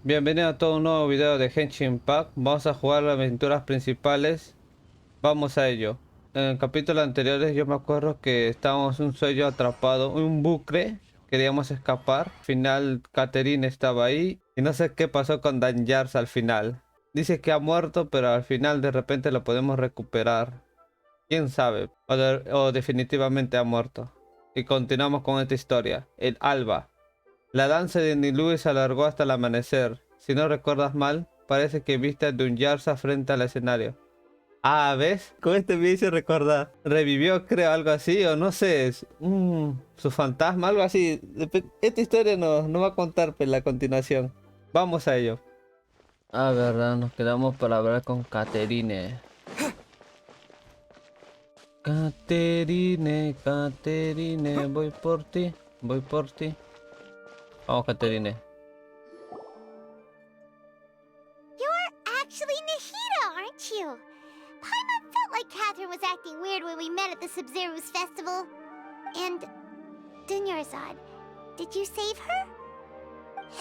Bienvenido a todo un nuevo video de Genshin Impact. Vamos a jugar las aventuras principales. Vamos a ello. En el capítulo anteriores yo me acuerdo que estábamos en un sueño atrapado, un bucle. Queríamos escapar. Al final Catherine estaba ahí. Y no sé qué pasó con Danyars al final. Dice que ha muerto, pero al final de repente lo podemos recuperar. ¿Quién sabe? O definitivamente ha muerto. Y continuamos con esta historia. El alba. La danza de Nilou se alargó hasta el amanecer. Si no recuerdas mal, parece que viste a Dunyarsa frente al escenario. Ah, ¿ves? Con este me hizo recordar. Revivió, creo, algo así, o no sé. Su fantasma, algo así. Esta historia no va a contar pues, la continuación. Vamos a ello. Ah, verdad, nos quedamos para hablar con Catherine. Catherine, voy por ti, voy por ti. Vamos, Catherine. You're actually Nahida, aren't you? Paimon felt like Catherine was acting weird when we met at the Sub-Zero's festival. And Dunyarzad, did you save her?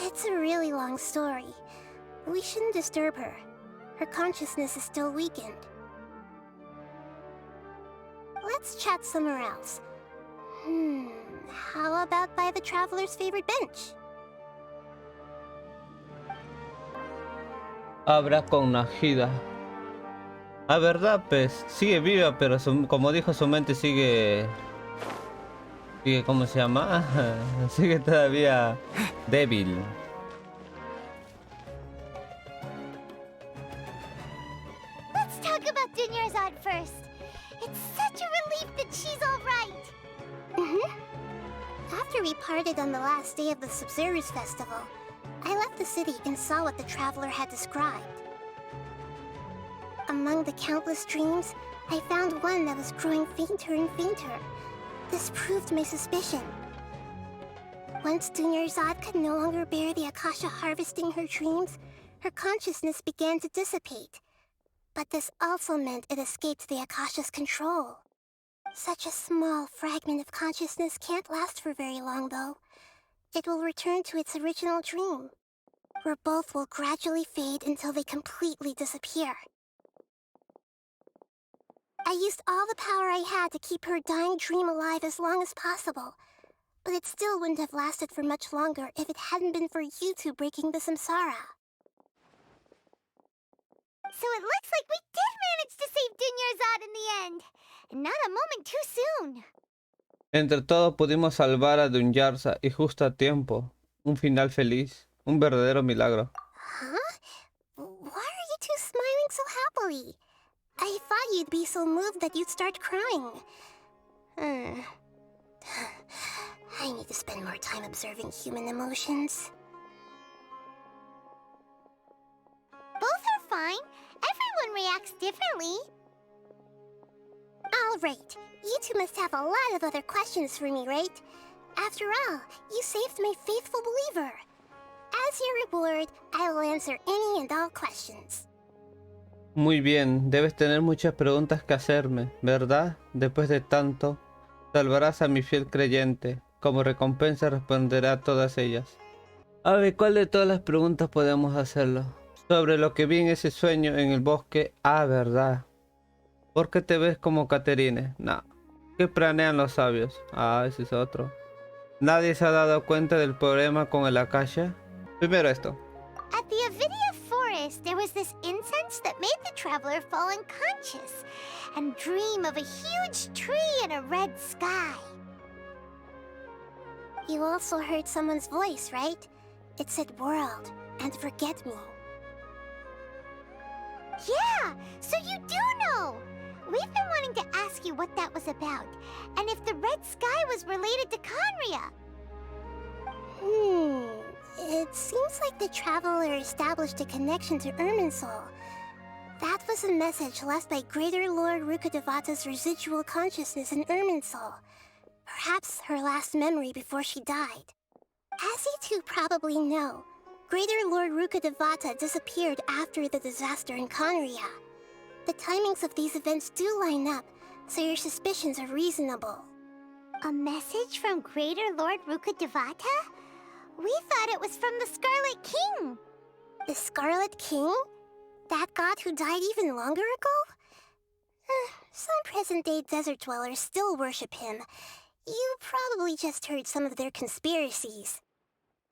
It's a really long story. We shouldn't disturb her. Her consciousness is still weakened. Let's chat somewhere else. How about by the Traveler's favorite bench? Habla con Nahida. Ah, verdad, pues sigue viva, pero como dijo, su mente sigue. ¿Cómo se llama? Sigue todavía débil. Let's talk about Dunyarzad first. It's such a relief that she's all right. After we parted on the last day of the Sub-Zero's festival, I left the city and saw what the Traveler had described. Among the countless dreams, I found one that was growing fainter and fainter. This proved my suspicion. Once Dunyarzad could no longer bear the Akasha harvesting her dreams, her consciousness began to dissipate. But this also meant it escaped the Akasha's control. Such a small fragment of consciousness can't last for very long, though. It will return to its original dream, where both will gradually fade until they completely disappear. I used all the power I had to keep her dying dream alive as long as possible, but it still wouldn't have lasted for much longer if it hadn't been for you two breaking the samsara. So it looks like we did manage to save Dunyarzad in the end, and not a moment too soon. Entre todos pudimos salvar a Dunyarsa y justo a tiempo. Un final feliz. Un verdadero milagro. Huh? Why are you two smiling so happily? I thought you'd be so moved that you'd start crying. I need to spend more time observing human emotions. Both are fine. Everyone reacts differently. All right. You two must have a lot of other questions for me, right? After all, you saved my faithful believer. As your reward, I will answer any and all questions. Muy bien, debes tener muchas preguntas que hacerme, ¿verdad? Después de tanto, salvarás a mi fiel creyente. Como recompensa responderé a todas ellas. A ver, ¿cuál de todas las preguntas podemos hacerlo? Sobre lo que vi en ese sueño en el bosque. Ah, ¿verdad? ¿Por qué te ves como Catherine? No. ¿Qué planean los sabios? Ah, ese es otro. ¿Nadie se ha dado cuenta del problema con el Akasha? Primero esto. At the Avidia forest, there was this incense that made the Traveler fall unconscious and dream of a huge tree and a red sky. You also heard someone's voice, right? It said world and forget me. Yeah, so you do know! We've been wanting to ask you what that was about, and if the red sky was related to Conria. It seems like the Traveler established a connection to Irminsul. That was a message left by Greater Lord Rukkhadevata's residual consciousness in Irminsul. Perhaps her last memory before she died. As you two probably know, Greater Lord Rukkhadevata disappeared after the disaster in Conria. The timings of these events do line up, so your suspicions are reasonable. A message from Greater Lord Rukkhadevata? We thought it was from the Scarlet King. The Scarlet King? That god who died even longer ago? Some present-day desert dwellers still worship him. You probably just heard some of their conspiracies.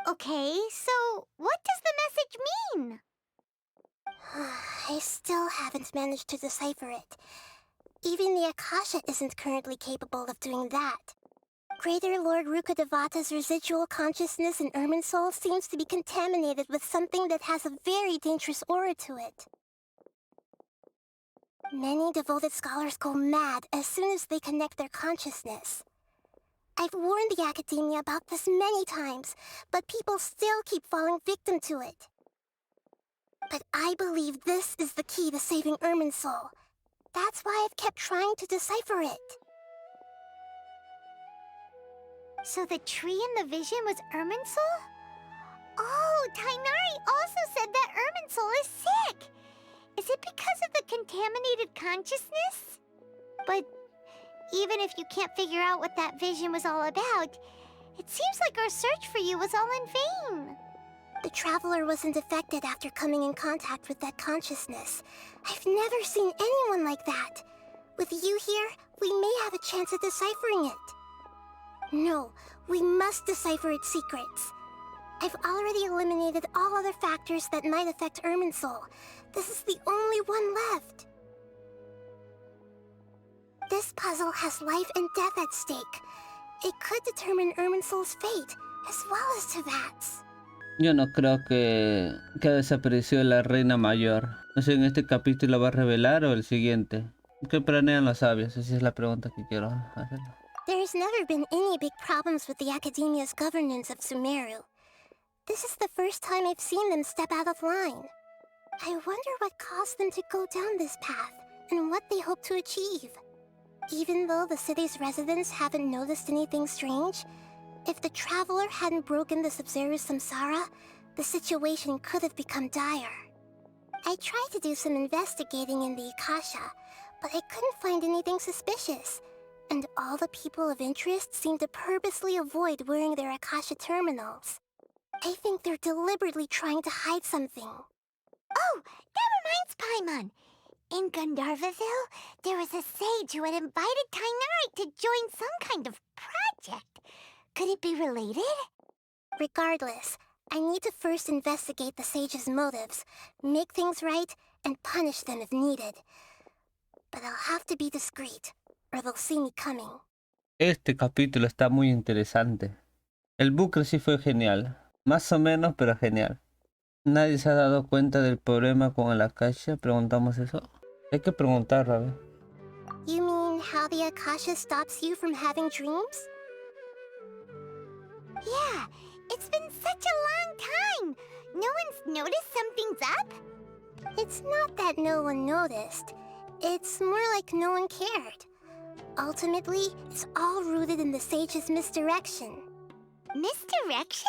Okay, so what does the message mean? I still haven't managed to decipher it. Even the Akasha isn't currently capable of doing that. Greater Lord Rukkhadevata's residual consciousness in Irminsul seems to be contaminated with something that has a very dangerous aura to it. Many devoted scholars go mad as soon as they connect their consciousness. I've warned the academia about this many times, but people still keep falling victim to it. But I believe this is the key to saving Irminsul. That's why I've kept trying to decipher it. So the tree in the vision was Irminsul? Oh, Tainari also said that Irminsul is sick! Is it because of the contaminated consciousness? But even if you can't figure out what that vision was all about, it seems like our search for you was all in vain. The traveler wasn't affected after coming in contact with that consciousness. I've never seen anyone like that. With you here, we may have a chance at deciphering it. No, we must decipher its secrets. I've already eliminated all other factors that might affect Irminsul. This is the only one left. This puzzle has life and death at stake. It could determine Irminsul's fate, as well as Tevat's. Yo no creo que ha desaparecido la reina mayor. No sé, en este capítulo va a revelar o el siguiente. ¿Qué planean los sabios? Esa es la pregunta que quiero hacer. There's never been any big problems with the academia's governance of Sumeru. This is the first time I've seen them step out of line. I wonder what caused them to go down this path, and what they hope to achieve. Even though the city's residents haven't noticed anything strange, if the traveler hadn't broken the Sub-Zero's samsara, the situation could have become dire. I tried to do some investigating in the Akasha, but I couldn't find anything suspicious, and all the people of interest seem to purposely avoid wearing their Akasha terminals. I think they're deliberately trying to hide something. Oh, that reminds Paimon. In Gandharvaville, there was a sage who had invited Tainari to join some kind of project. Could it be related? Regardless, I need to first investigate the sage's motives, make things right, and punish them if needed. But I'll have to be discreet, or they'll see me coming. Este capítulo está muy interesante. El bucle sí fue genial. Más o menos, pero genial. ¿Nadie se ha dado cuenta del problema con el Akasha? ¿Preguntamos eso? Hay que preguntarlo, a ver. You mean how the Akasha stops you from having dreams? Yeah, it's been such a long time. No one's noticed something's up? It's not that no one noticed. It's more like no one cared. Ultimately, it's all rooted in the sage's misdirection. Misdirection?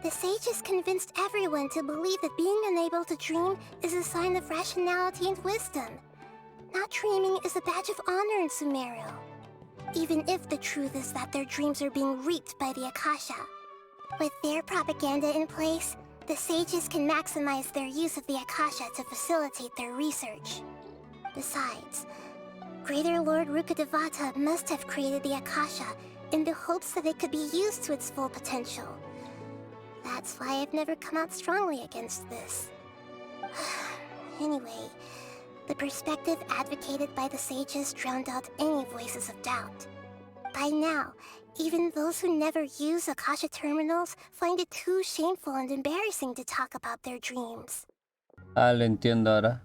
The sages convinced everyone to believe that being unable to dream is a sign of rationality and wisdom. Not dreaming is a badge of honor in Sumeru, even if the truth is that their dreams are being reaped by the Akasha. With their propaganda in place, the sages can maximize their use of the Akasha to facilitate their research. Besides, Greater Lord Rukkhadevata must have created the Akasha in the hopes that it could be used to its full potential. That's why I've never come out strongly against this. Anyway, the perspective advocated by the sages drowned out any voices of doubt. By now, even those who never use Akasha terminals find it too shameful and embarrassing to talk about their dreams. Ah, lo entiendo ahora.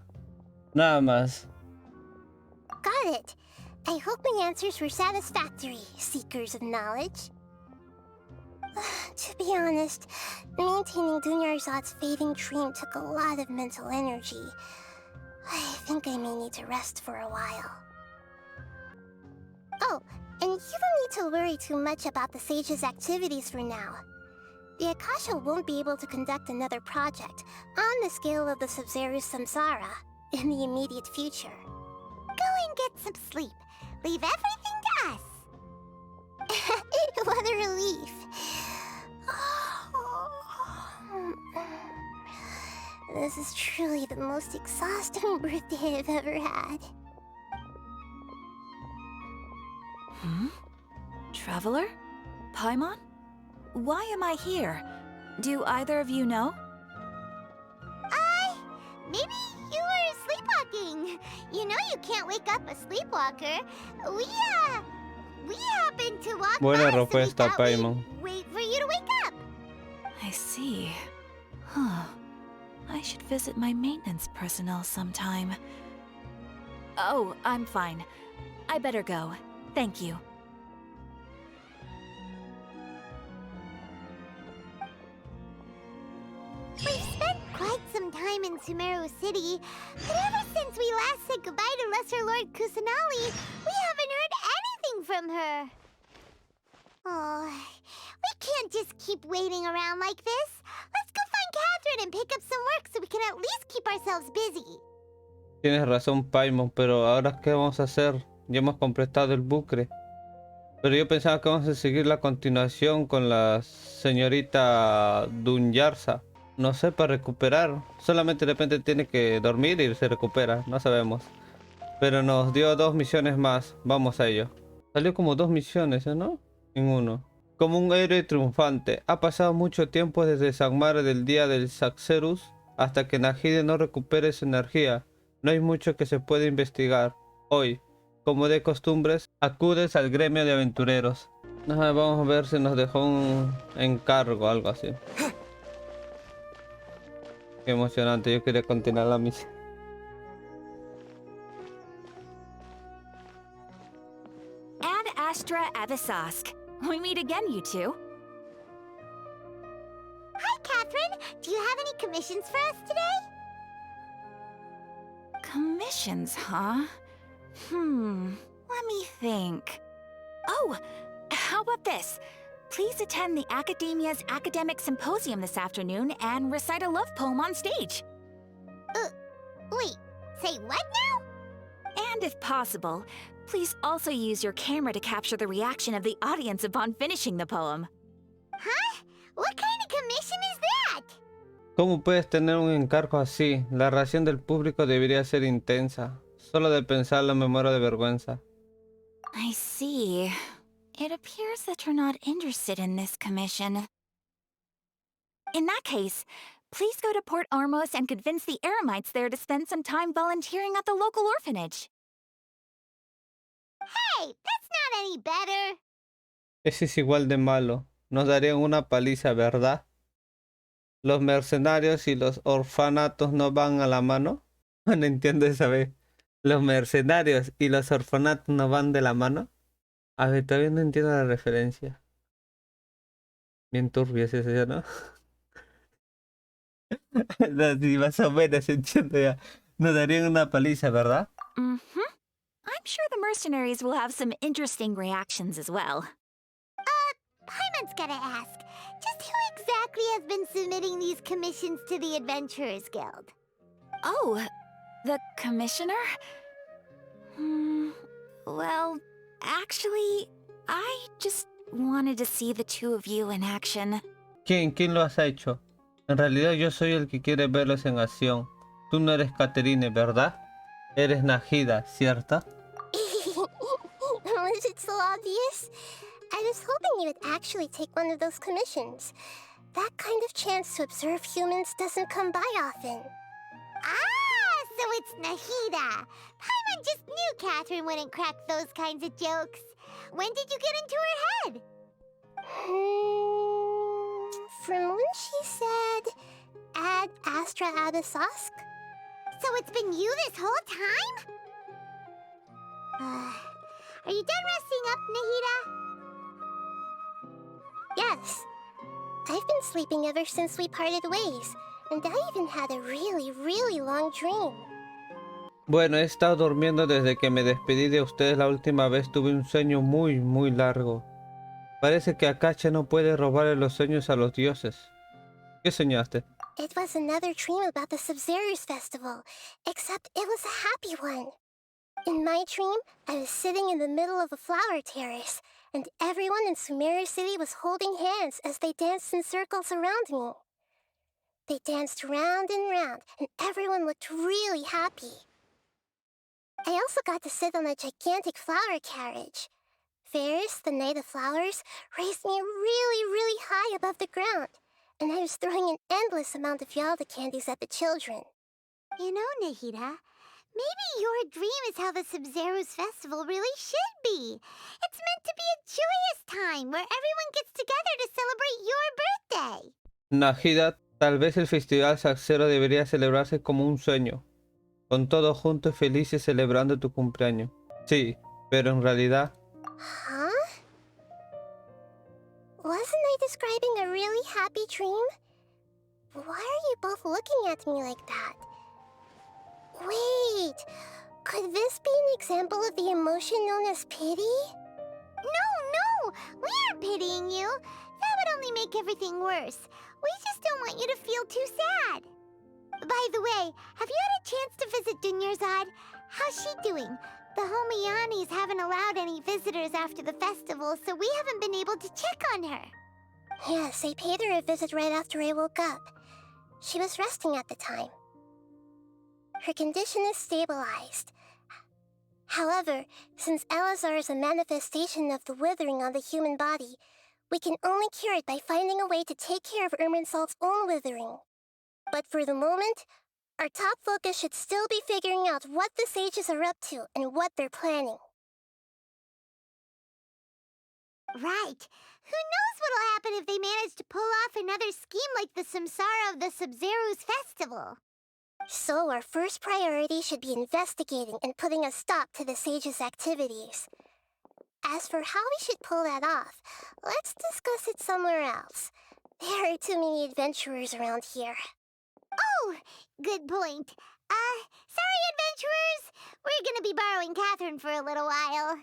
Nada más. Got it. I hope my answers were satisfactory, seekers of knowledge. To be honest, maintaining Dunyarzad's fading dream took a lot of mental energy. I think I may need to rest for a while. Oh, and you don't need to worry too much about the sage's activities for now. The Akasha won't be able to conduct another project on the scale of the Sub-Zero's samsara in the immediate future. Go and get some sleep. Leave everything to us. What a relief. This is truly the most exhausting birthday I've ever had. Traveler? Paimon? Why am I here? Do either of you know? Maybe you were sleepwalking. You know you can't wake up a sleepwalker. We happened to walk Buena by, so we respuesta, thought Paimon. we'd wait for you to wake up. I see. Huh. I should visit my maintenance personnel sometime. Oh, I'm fine. I better go. Thank you. We've spent quite some time in Sumeru City, but ever since we last said goodbye to Lesser Lord Kusanali, we haven't heard anything from her. Oh, we can't just keep waiting around like this. Let's go find Catherine and pick up some work so we can at least keep ourselves busy. Tienes razón, Paimon, pero ahora ¿qué vamos a hacer? Ya hemos completado el bucle. Pero yo pensaba que vamos a seguir la continuación con la señorita Dunyarsa. No sé, para recuperar. Solamente de repente tiene que dormir y se recupera. No sabemos. Pero nos dio 2 misiones más. Vamos a ello. Salió como 2 misiones, ¿no? En uno. Como un héroe triunfante. Ha pasado mucho tiempo desde San Mare del día del Saxerus hasta que Nahide no recupere su energía. No hay mucho que se pueda investigar. Hoy, como de costumbres, acudes al gremio de aventureros. Ajá, vamos a ver si nos dejó un encargo, algo así. Qué emocionante, yo quería continuar la misión. Ad Astra Avisask. We meet again, you two. Hi, Catherine. Do you have any commissions for us today? Commissions, huh? Let me think. Oh, how about this? Please attend the Academia's Academic Symposium this afternoon and recite a love poem on stage. Wait, say what now? And if possible, please also use your camera to capture the reaction of the audience upon finishing the poem. Huh? What kind of commission is that? ¿Cómo puedes tener un encargo así? La reacción del público debería ser intensa. Solo de pensarlo me muero de vergüenza. I see. It appears that you're not interested in this commission. In that case, please go to Port Ormos and convince the Eremites there to spend some time volunteering at the local orphanage. Hey, that's not any better. Ese es igual de malo. Nos darían una paliza, ¿verdad? ¿Los mercenarios y los orfanatos no van a la mano? No entiendo esa vez. ¿Los mercenarios y los orfanatos no van de la mano? A ver, todavía no entiendo la referencia. Bien turbio es eso, ¿no? No, sí, más o menos entiendo ya. Nos darían una paliza, ¿verdad? I'm sure the mercenaries will have some interesting reactions as well. Paimon's gotta ask, just who exactly has been submitting these commissions to the Adventurers Guild? Oh, the commissioner? Well, actually, I just wanted to see the two of you in action. ¿Quién? ¿Quién lo has hecho? En realidad yo soy el que quiere verlos en acción. Tú no eres Caterine, ¿verdad? Eres Nahida, ¿cierto? Was it so obvious? I was hoping you would actually take one of those commissions. That kind of chance to observe humans doesn't come by often. Ah, so it's Nahida. Paimon just knew Catherine wouldn't crack those kinds of jokes. When did you get into her head? From when she said, Ad Astra Abisask? So it's been you this whole time? Are you done resting up, Nahida? Yes. I've been sleeping ever since we parted ways, and I even had a really long dream. Bueno, he estado durmiendo desde que me despedí de ustedes la última vez. Tuve un sueño muy largo. Parece que Akache no puede robarle los sueños a los dioses. ¿Qué soñaste? It was another dream about the Sub-Zerus festival, except it was a happy one. In my dream, I was sitting in the middle of a flower terrace, and everyone in Sumeru City was holding hands as they danced in circles around me. They danced round and round, and everyone looked really happy. I also got to sit on a gigantic flower carriage. Ferris, the Knight of Flowers, raised me really, really high above the ground, and I was throwing an endless amount of Yalda candies at the children. You know, Nahida, maybe your dream is how the Sub-Zero's festival really should be. It's meant to be a joyous time where everyone gets together to celebrate your birthday. Nahida, tal vez el festival Saxero debería celebrarse como un sueño, con todos juntos felices celebrando tu cumpleaños. Sí, pero en realidad... Huh? Wasn't I describing a really happy dream? Why are you both looking at me like that? Wait, could this be an example of the emotion known as pity? No, we aren't pitying you. That would only make everything worse. We just don't want you to feel too sad. By the way, have you had a chance to visit Dunyarzad? How's she doing? The Homianis haven't allowed any visitors after the festival, so we haven't been able to check on her. Yes, I paid her a visit right after I woke up. She was resting at the time. Her condition is stabilized. However, since Elazar is a manifestation of the withering on the human body, we can only cure it by finding a way to take care of Irminsul's own withering. But for the moment, our top focus should still be figuring out what the sages are up to and what they're planning. Right. Who knows what'll happen if they manage to pull off another scheme like the Samsara of the Sub-Zero's festival? So our first priority should be investigating and putting a stop to the sages' activities. As for how we should pull that off, let's discuss it somewhere else. There are too many adventurers around here. Oh, good point. Sorry, adventurers. We're gonna be borrowing Catherine for a little while.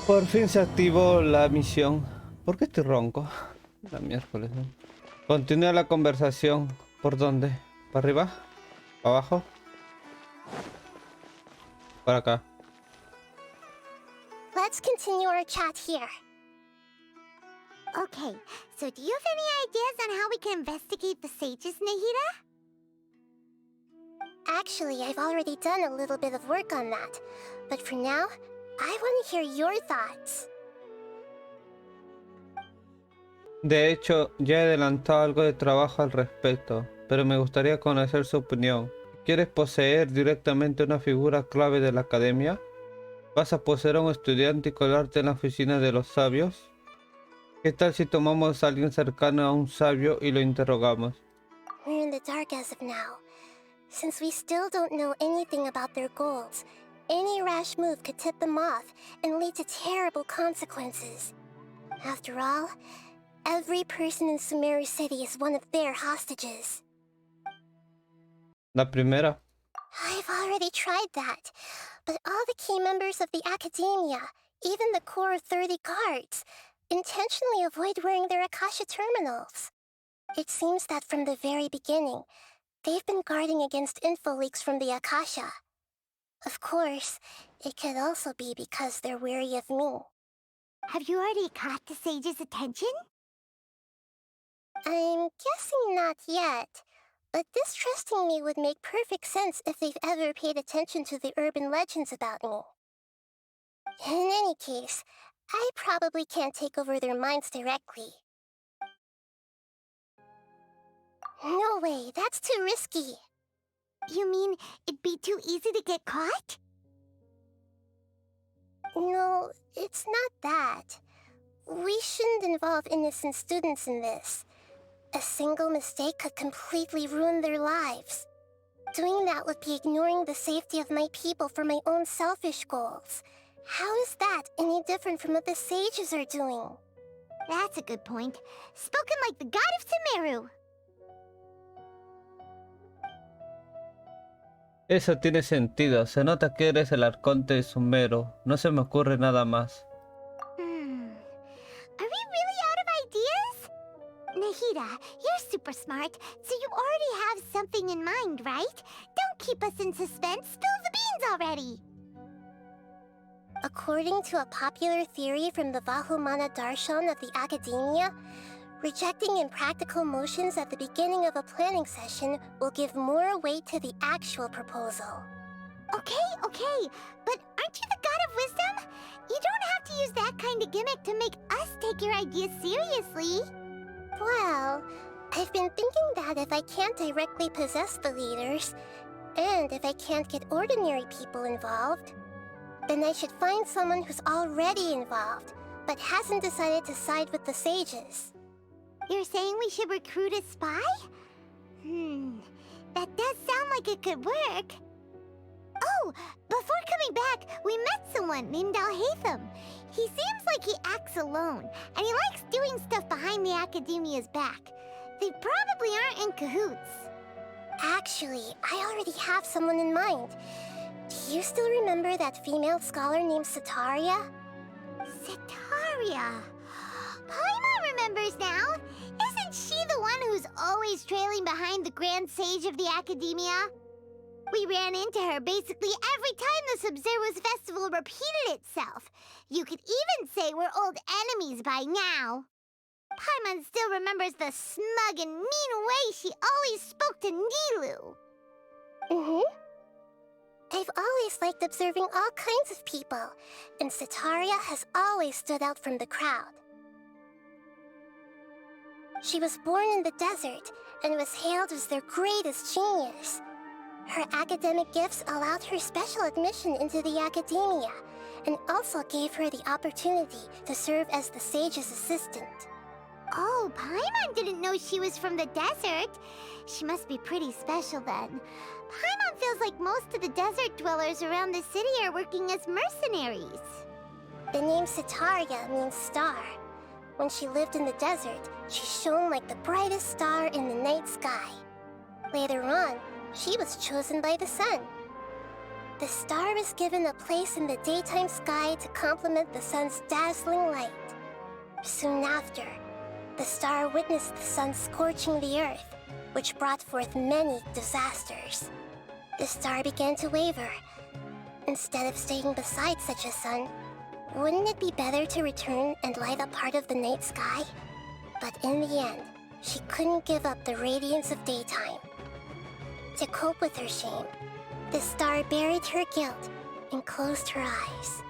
Por fin se activó la misión. ¿Por qué estoy ronco? La miércoles, ¿no? Continúa la conversación. ¿Por dónde? ¿Para arriba? ¿Para abajo? Para acá. Let's continue our chat here. Okay, so do you have any ideas on how we can investigate the sages, Nahida? Actually, I've already done a little bit of work on that. But for now, I want to hear your thoughts. De hecho, ya he adelantado algo de trabajo al respecto, pero me gustaría conocer su opinión. ¿Quieres poseer directamente una figura clave de la academia? ¿Vas a poseer a un estudiante y colarte en la oficina de los sabios? ¿Qué tal si tomamos a alguien cercano a un sabio y lo interrogamos? We're in the dark as of now. Since we still don't know anything about their goals, any rash move could tip them off and lead to terrible consequences. After all, every person in Sumeru City is one of their hostages. La primera. I've already tried that, but all the key members of the academia, even the core 30 guards, intentionally avoid wearing their Akasha terminals. It seems that from the very beginning, they've been guarding against info leaks from the Akasha. Of course, it could also be because they're wary of me. Have you already caught the sage's attention? I'm guessing not yet, but distrusting me would make perfect sense if they've ever paid attention to the urban legends about me. In any case, I probably can't take over their minds directly. No way, that's too risky. You mean it'd be too easy to get caught? No, it's not that. We shouldn't involve innocent students in this. A single mistake could completely ruin their lives. Doing that would be ignoring the safety of my people for my own selfish goals. How is that any different from what the sages are doing? That's a good point. Spoken like the god of Sumeru. Eso tiene sentido. Se nota que eres el arconte de Sumeru. No se me ocurre nada más. Are we really out of ideas? Nahida, you're super smart, so you already have something in mind, right? Don't keep us in suspense. Spill the beans already. According to a popular theory from the Vahumana Darshan of the Academia, rejecting impractical motions at the beginning of a planning session will give more weight to the actual proposal. Okay, but aren't you the god of wisdom? You don't have to use that kind of gimmick to make us take your ideas seriously. Well, I've been thinking that if I can't directly possess the leaders, and if I can't get ordinary people involved, then I should find someone who's already involved, but hasn't decided to side with the sages. You're saying we should recruit a spy? That does sound like it could work. Oh, before coming back, we met someone named Alhaitham. He seems like he acts alone, and he likes doing stuff behind the Academia's back. They probably aren't in cahoots. Actually, I already have someone in mind. Do you still remember that female scholar named Setaria? Setaria. Paimon remembers now. Isn't she the one who's always trailing behind the Grand Sage of the Academia? We ran into her basically every time the Sub-Zero's festival repeated itself. You could even say we're old enemies by now. Paimon still remembers the smug and mean way she always spoke to Nilou. I've always liked observing all kinds of people, and Setaria has always stood out from the crowd. She was born in the desert and was hailed as their greatest genius. Her academic gifts allowed her special admission into the Academia, and also gave her the opportunity to serve as the sage's assistant. Oh, Paimon didn't know she was from the desert. She must be pretty special then. Paimon feels like most of the desert dwellers around the city are working as mercenaries. The name Setaria means star. When she lived in the desert, she shone like the brightest star in the night sky. Later on, she was chosen by the sun. The star was given a place in the daytime sky to complement the sun's dazzling light. Soon after, the star witnessed the sun scorching the earth, which brought forth many disasters. The star began to waver. Instead of staying beside such a sun, wouldn't it be better to return and light up part of the night sky? But in the end, she couldn't give up the radiance of daytime. To cope with her shame, the star buried her guilt and closed her eyes.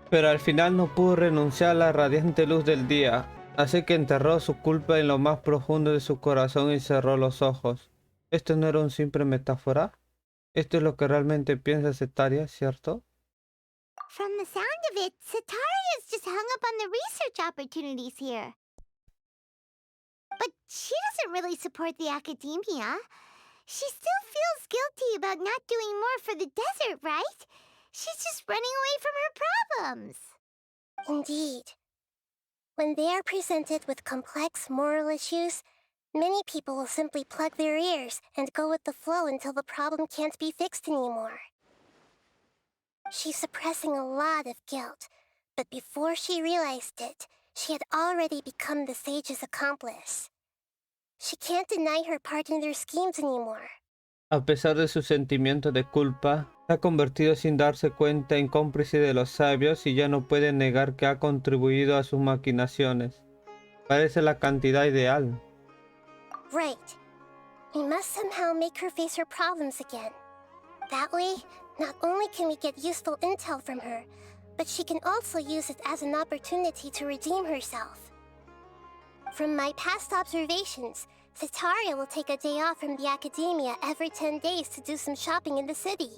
Pero al final no pudo renunciar a la radiante luz del día, así que enterró su culpa en lo más profundo de su corazón y cerró los ojos. ¿Esto no era un simple metáfora? ¿Esto es lo que realmente piensa Setaria, cierto? From the sound of it, Setaria's just hung up on the research opportunities here. But she doesn't really support the Academia. She still feels guilty about not doing more for the desert, right? She's just running away from her problems. Indeed. When they are presented with complex moral issues, many people will simply plug their ears and go with the flow until the problem can't be fixed anymore. She's suppressing a lot of guilt, but before she realized it, she had already become the sage's accomplice. She can't deny her part in their schemes anymore. A pesar de su sentimiento de culpa, se ha convertido sin darse cuenta en cómplice de los sabios y ya no puede negar que ha contribuido a sus maquinaciones. Parece la cantidad ideal. Right. We must somehow make her face her problems again. That way, not only can we get useful intel from her, but she can also use it as an opportunity to redeem herself. From my past observations, Setaria will take a day off from the Academia every 10 days to do some shopping in the city.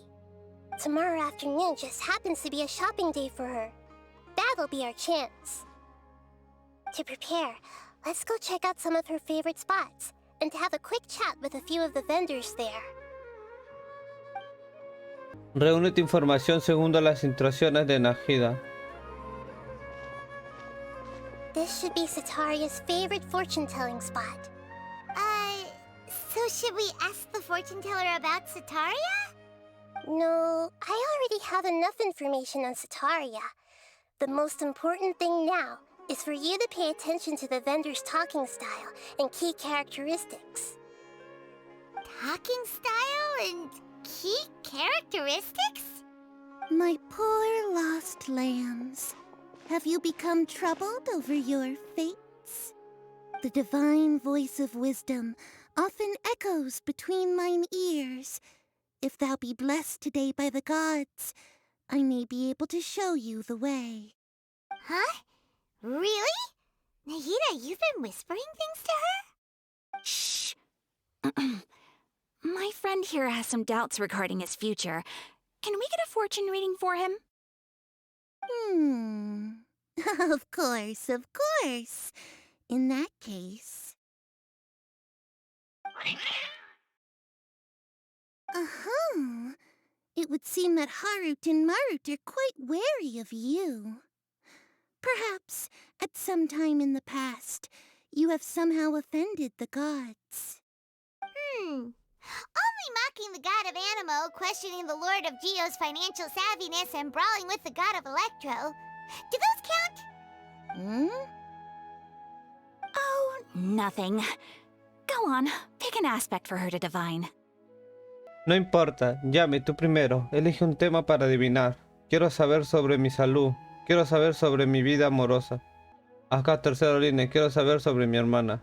Tomorrow afternoon just happens to be a shopping day for her. That'll be our chance. To prepare, let's go check out some of her favorite spots, and have a quick chat with a few of the vendors there. Reúne tu información según las instrucciones de Najida. This should be Setaria's favorite fortune-telling spot. So should we ask the fortune teller about Setaria? No, I already have enough information on Setaria. The most important thing now is for you to pay attention to the vendor's talking style and key characteristics. Talking style and key characteristics? My poor lost lambs. Have you become troubled over your fates? The divine voice of wisdom often echoes between mine ears. If thou be blessed today by the gods, I may be able to show you the way. Huh? Really? Nahida, you've been whispering things to her? Shh. My friend here has some doubts regarding his future. Can we get a fortune reading for him? Of course, of course. In that case... Uh-huh. It would seem that Harut and Marut are quite wary of you. Perhaps, at some time in the past, you have somehow offended the gods. Only mocking the god of Animo, questioning the lord of Geo's financial savviness, and brawling with the god of Electro. Do those count? Oh, nothing. Go on, pick an aspect for her to divine. No importa, Yami, tú primero. Elige un tema para adivinar. Quiero saber sobre mi salud. Quiero saber sobre mi vida amorosa. Acá, tercera línea. Quiero saber sobre mi hermana.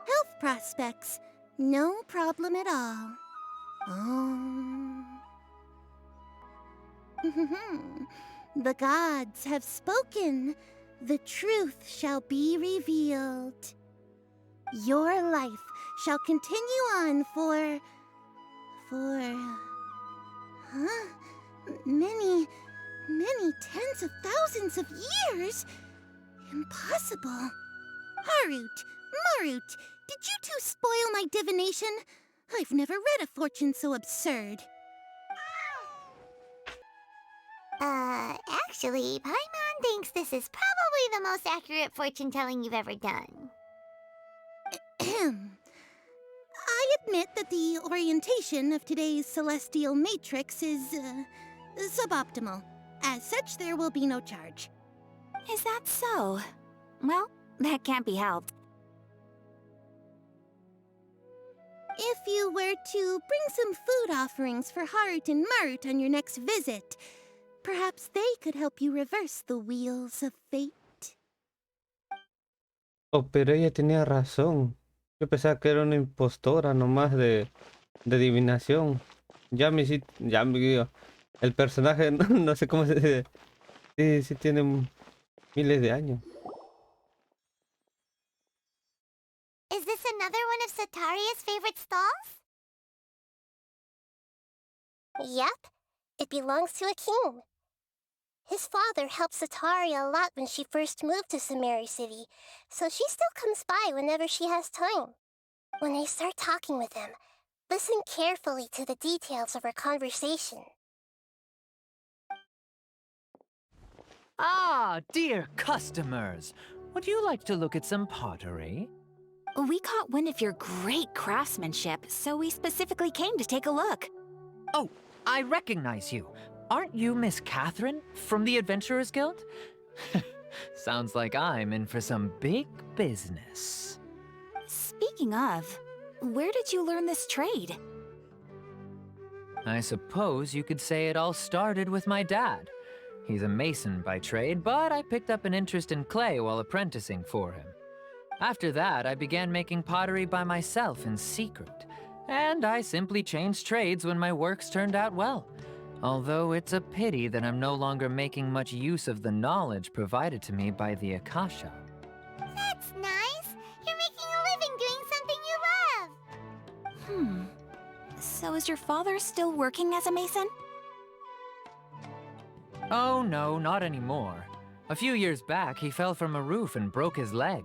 Health prospects. No problem at all. The gods have spoken. The truth shall be revealed. Your life shall continue on for... many tens of thousands of years? Impossible. Harut, Marut, did you two spoil my divination? I've never read a fortune so absurd. Actually, Paimon thinks this is probably the most accurate fortune-telling you've ever done. I admit that the orientation of today's celestial matrix is, suboptimal. As such, there will be no charge. Is that so? Well, that can't be helped. If you were to bring some food offerings for Harut and Marut on your next visit, perhaps they could help you reverse the wheels of fate. Oh, pero ella tenía razón. Yo pensaba que era una impostora nomás de adivinación. Yami sí, Yami, digo, el personaje, no sé cómo se dice. Sí, sí tiene miles de años. Is this another one of Sataria's favorite stalls? Yep, it belongs to a king. His father helped Sataria a lot when she first moved to Samari City, so she still comes by whenever she has time. When I start talking with him, listen carefully to the details of our conversation. Ah, dear customers, would you like to look at some pottery? We caught wind of your great craftsmanship, so we specifically came to take a look. Oh, I recognize you. Aren't you Miss Catherine from the Adventurers Guild? Sounds like I'm in for some big business. Speaking of, where did you learn this trade? I suppose you could say it all started with my dad. He's a mason by trade, but I picked up an interest in clay while apprenticing for him. After that, I began making pottery by myself in secret, and I simply changed trades when my works turned out well. Although it's a pity that I'm no longer making much use of the knowledge provided to me by the Akasha. That's nice. You're making a living doing something you love. So is your father still working as a mason? Oh no, not anymore. A few years back, he fell from a roof and broke his leg.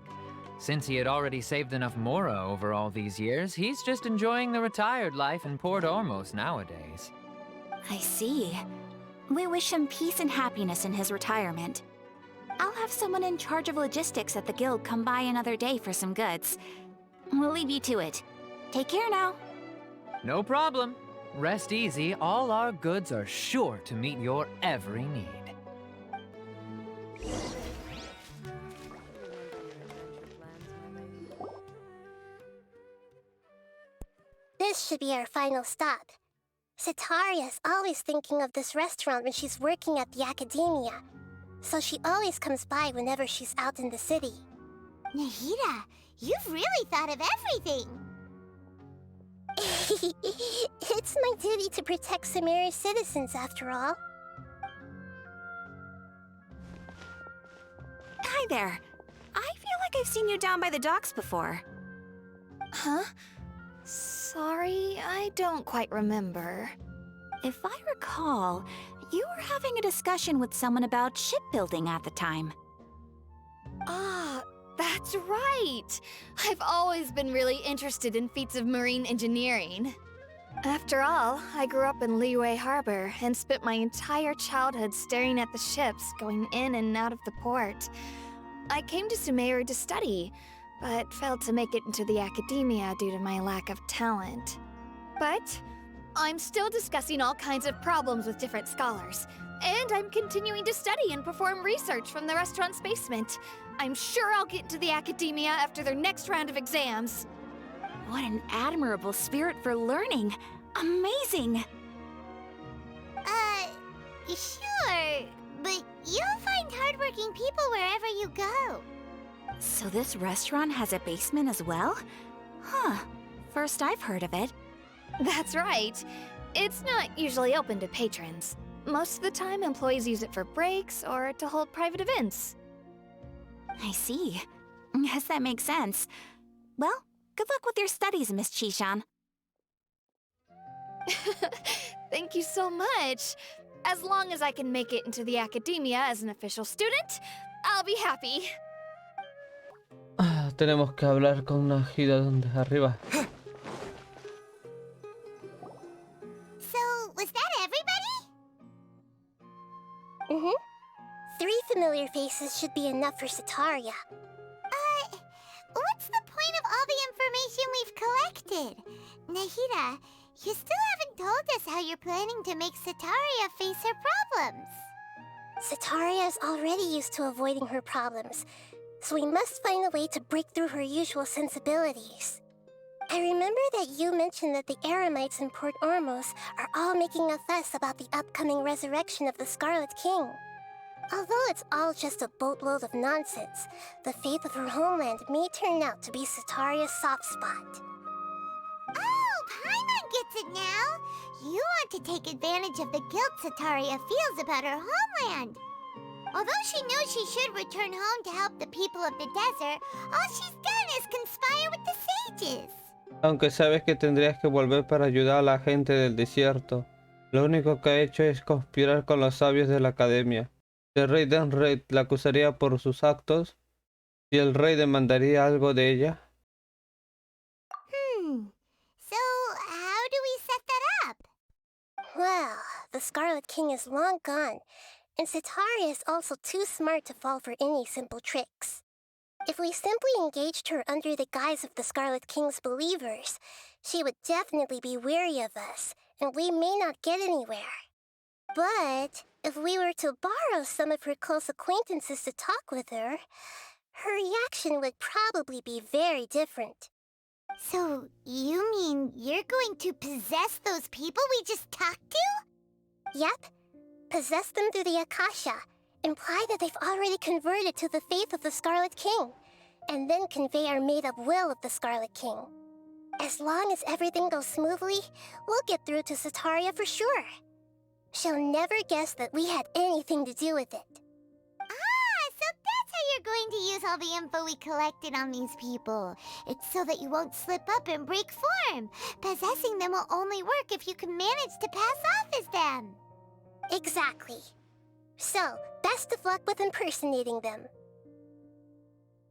Since he had already saved enough mora over all these years, he's just enjoying the retired life in Port Ormos nowadays. I see. We wish him peace and happiness in his retirement. I'll have someone in charge of logistics at the guild come by another day for some goods. We'll leave you to it. Take care now. No problem. Rest easy, all our goods are sure to meet your every need. This should be our final stop. Sitaria's always thinking of this restaurant when she's working at the academia, so she always comes by whenever she's out in the city. Nahida, you've really thought of everything! It's my duty to protect Samaria's citizens, after all. Hi there. I feel like I've seen you down by the docks before. Huh? Sorry, I don't quite remember. If I recall, you were having a discussion with someone about shipbuilding at the time. Ah, that's right! I've always been really interested in feats of marine engineering. After all, I grew up in Liyue Harbor and spent my entire childhood staring at the ships going in and out of the port. I came to Sumeru to study, but failed to make it into the academia due to my lack of talent. But I'm still discussing all kinds of problems with different scholars, and I'm continuing to study and perform research from the restaurant's basement. I'm sure I'll get into the academia after their next round of exams. What an admirable spirit for learning! Amazing! Sure, but you'll find hardworking people wherever you go. So this restaurant has a basement as well? Huh. First I've heard of it. That's right. It's not usually open to patrons. Most of the time, employees use it for breaks or to hold private events. I see. Guess that makes sense. Well, good luck with your studies, Miss Chishan. Thank you so much. As long as I can make it into the academia as an official student, I'll be happy. Tenemos que hablar con Nahida donde arriba. So, was that everybody? Mm-hmm. 3 familiar faces should be enough for Sitaria. What's the point of all the information we've collected? Nahida, you still haven't told us how you're planning to make Sitaria face her problems. Sitaria is already used to avoiding her problems, so we must find a way to break through her usual sensibilities. I remember that you mentioned that the Eremites in Port Ormos are all making a fuss about the upcoming resurrection of the Scarlet King. Although it's all just a boatload of nonsense, the fate of her homeland may turn out to be Sitaria's soft spot. Oh, Paimon gets it now! You want to take advantage of the guilt Sitaria feels about her homeland. Although she knew she should return home to help the people of the desert, all she's done is conspire with the sages. Aunque sabes que tendrías que volver para ayudar a la gente del desierto, lo único que ha hecho es conspirar con los sabios de la academia. Si el rey Denred la acusaría por sus actos, si el rey demandaría algo de ella. So, how do we set that up? Well, the Scarlet King is long gone, and Sitaria is also too smart to fall for any simple tricks. If we simply engaged her under the guise of the Scarlet King's believers, she would definitely be weary of us, and we may not get anywhere. But if we were to borrow some of her close acquaintances to talk with her, her reaction would probably be very different. So, you mean you're going to possess those people we just talked to? Yep. Possess them through the Akasha, imply that they've already converted to the faith of the Scarlet King, and then convey our made-up will of the Scarlet King. As long as everything goes smoothly, we'll get through to Sitaria for sure. She'll never guess that we had anything to do with it. Ah, so that's how you're going to use all the info we collected on these people. It's so that you won't slip up and break form. Possessing them will only work if you can manage to pass off as them. Exactly. So, best of luck with impersonating them.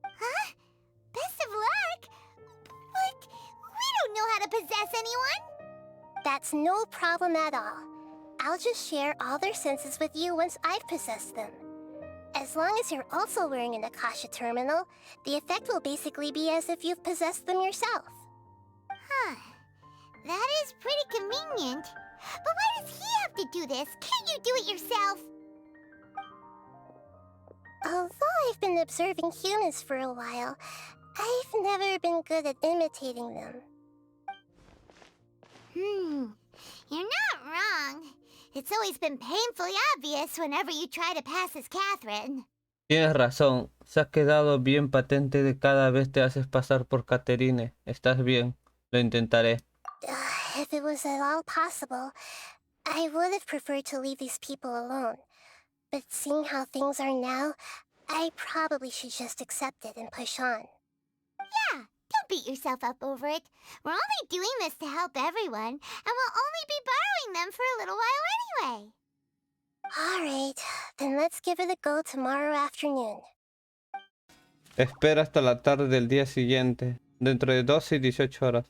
Huh? Best of luck? But we don't know how to possess anyone. That's no problem at all. I'll just share all their senses with you once I've possessed them. As long as you're also wearing an Akasha terminal, the effect will basically be as if you've possessed them yourself. Huh. That is pretty convenient. But why does he have to do this? Can't you do it yourself? Although I've been observing humans for a while, I've never been good at imitating them. You're not wrong. It's always been painfully obvious whenever you try to pass as Catherine. Tienes razón, se ha quedado bien patente de cada vez te haces pasar por Catherine. Estás bien, lo intentaré. If it was at all possible, I would have preferred to leave these people alone. But seeing how things are now, I probably should just accept it and push on. Yeah, don't beat yourself up over it. We're only doing this to help everyone, and we'll only be borrowing them for a little while anyway. Alright, then let's give it a go tomorrow afternoon. Espera hasta la tarde del día siguiente, dentro de 12 y 18 horas.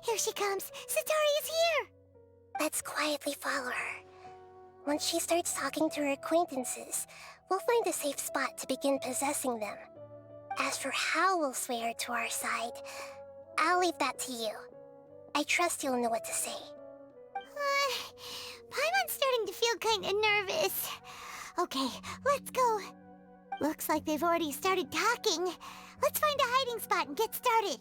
Here she comes. Satori is here. Let's quietly follow her. Once she starts talking to her acquaintances, we'll find a safe spot to begin possessing them. As for how we'll sway her to our side, I'll leave that to you. I trust you'll know what to say. Paimon's starting to feel kind of nervous. Okay, let's go. Looks like they've already started talking. Let's find a hiding spot and get started.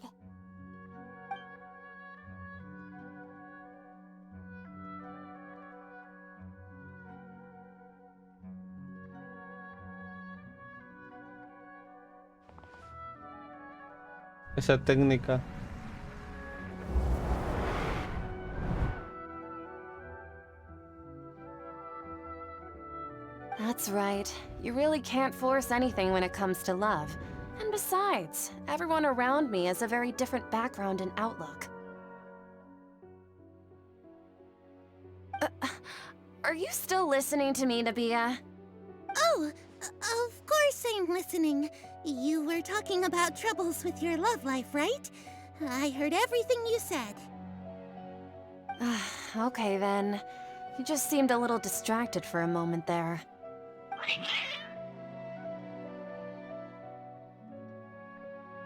Esa técnica. That's right. You really can't force anything when it comes to love. And besides, everyone around me has a very different background and outlook. Are you still listening to me, Nabia? Oh, of course I'm listening. You were talking about troubles with your love life, right? I heard everything you said. Okay then. You just seemed a little distracted for a moment there.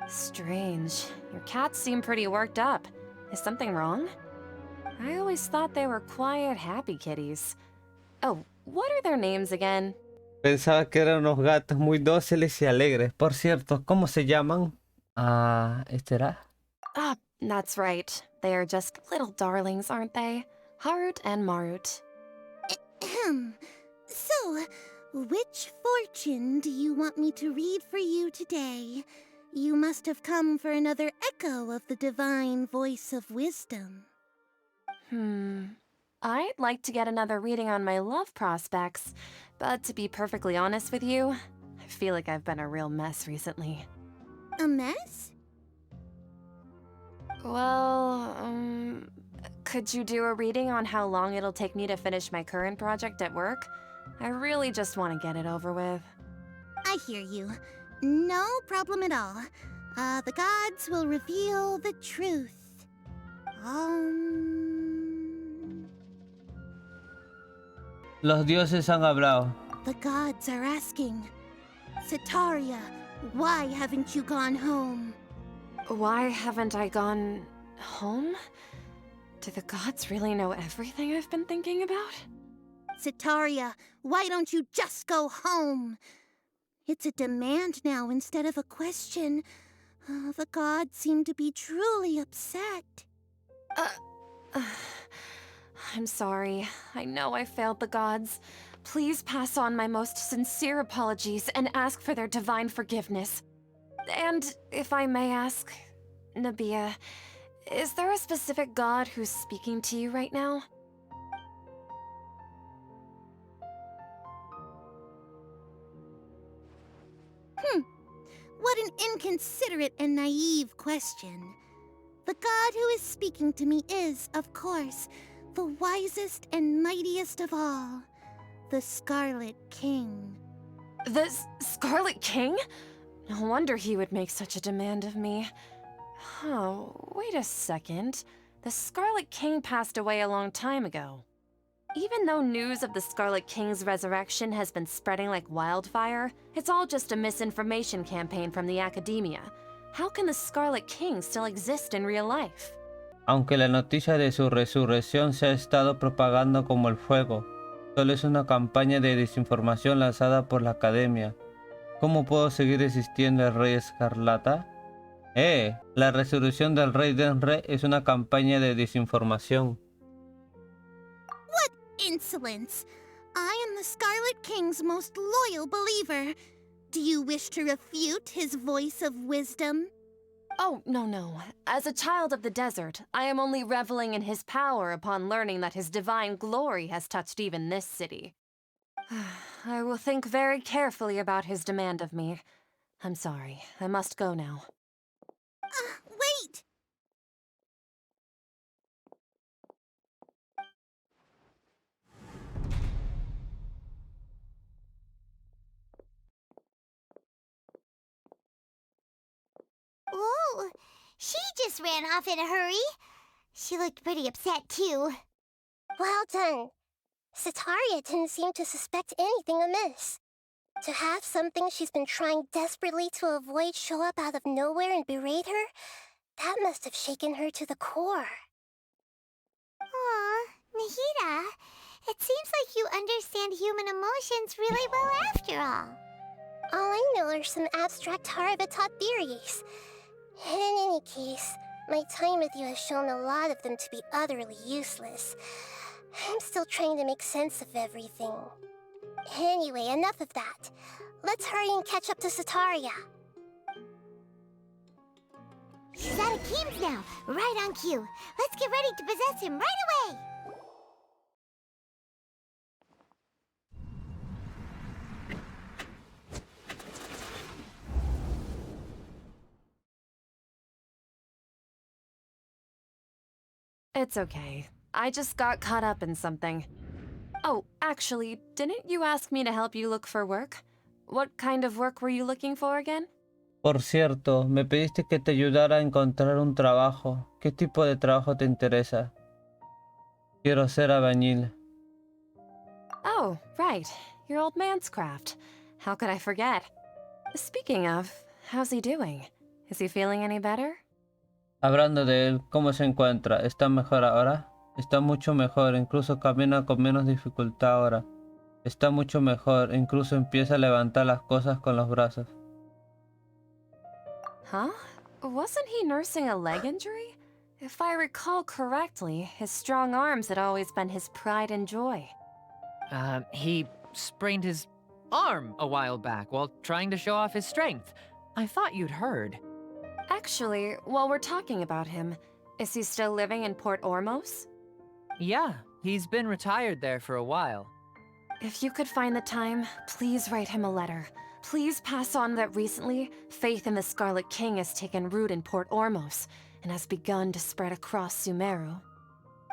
Strange. Your cats seem pretty worked up. Is something wrong? I always thought they were quiet, happy kitties. Oh, what are their names again? Pensaba que eran unos gatos muy dóciles y alegres. Por cierto, ¿cómo se llaman? ¿Este era? Ah, that's right. They are just little darlings, aren't they? Harut and Marut. So, which fortune do you want me to read for you today? You must have come for another echo of the divine voice of wisdom. I'd like to get another reading on my love prospects, but to be perfectly honest with you, I feel like I've been a real mess recently. A mess? Well, could you do a reading on how long it'll take me to finish my current project at work? I really just want to get it over with. I hear you. No problem at all. The gods will reveal the truth. Los dioses han hablado. The gods are asking. Sataria, why haven't you gone home? Why haven't I gone home? Do the gods really know everything I've been thinking about? Sataria, why don't you just go home? It's a demand now instead of a question. The gods seem to be truly upset. I'm sorry. I know I failed the gods. Please pass on my most sincere apologies and ask for their divine forgiveness. And if I may ask, Nabia, is there a specific god who's speaking to you right now? What an inconsiderate and naive question. The god who is speaking to me is, of course, the wisest and mightiest of all, the Scarlet King. The Scarlet King? No wonder he would make such a demand of me. Oh, wait a second. The Scarlet King passed away a long time ago. Even though news of the Scarlet King's resurrection has been spreading like wildfire, it's all just a misinformation campaign from the academia. How can the Scarlet King still exist in real life? Aunque la noticia de su resurrección se ha estado propagando como el fuego, solo es una campaña de desinformación lanzada por la academia. ¿Cómo puedo seguir existiendo el Rey Escarlata? La resolución del Rey Denre es una campaña de desinformación. Insolence! I am the Scarlet King's most loyal believer. Do you wish to refute his voice of wisdom? Oh, no. As a child of the desert, I am only reveling in his power upon learning that his divine glory has touched even this city. I will think very carefully about his demand of me. I'm sorry, I must go now. Wait! Whoa! She just ran off in a hurry. She looked pretty upset, too. Well done. Sitaria didn't seem to suspect anything amiss. To have something she's been trying desperately to avoid show up out of nowhere and berate her, that must have shaken her to the core. Aw, Nahida, it seems like you understand human emotions really well after all. All I know are some abstract Harvard-taught theories. In any case, my time with you has shown a lot of them to be utterly useless. I'm still trying to make sense of everything. Anyway, enough of that. Let's hurry and catch up to Sitaria. He's out of Keem's now, right on cue. Let's get ready to possess him right away! It's okay. I just got caught up in something. Oh, actually, didn't you ask me to help you look for work? What kind of work were you looking for again? Por cierto, me pediste que te ayudara a encontrar un trabajo. ¿Qué tipo de trabajo te interesa? Quiero ser albañil. Oh, right. Your old man's craft. How could I forget? Speaking of, how's he doing? Is he feeling any better? Hablando de él, ¿cómo se encuentra? ¿Está mejor ahora? Está mucho mejor, incluso camina con menos dificultad ahora. Está mucho mejor, incluso empieza a levantar las cosas con los brazos. Huh? Wasn't he nursing a leg injury? If I recall correctly, his strong arms had always been his pride and joy. He sprained his arm a while back while trying to show off his strength. I thought you'd heard. Actually, while we're talking about him, is he still living in Port Ormos? Yeah, he's been retired there for a while. If you could find the time, please write him a letter. Please pass on that recently, faith in the Scarlet King has taken root in Port Ormos and has begun to spread across Sumeru.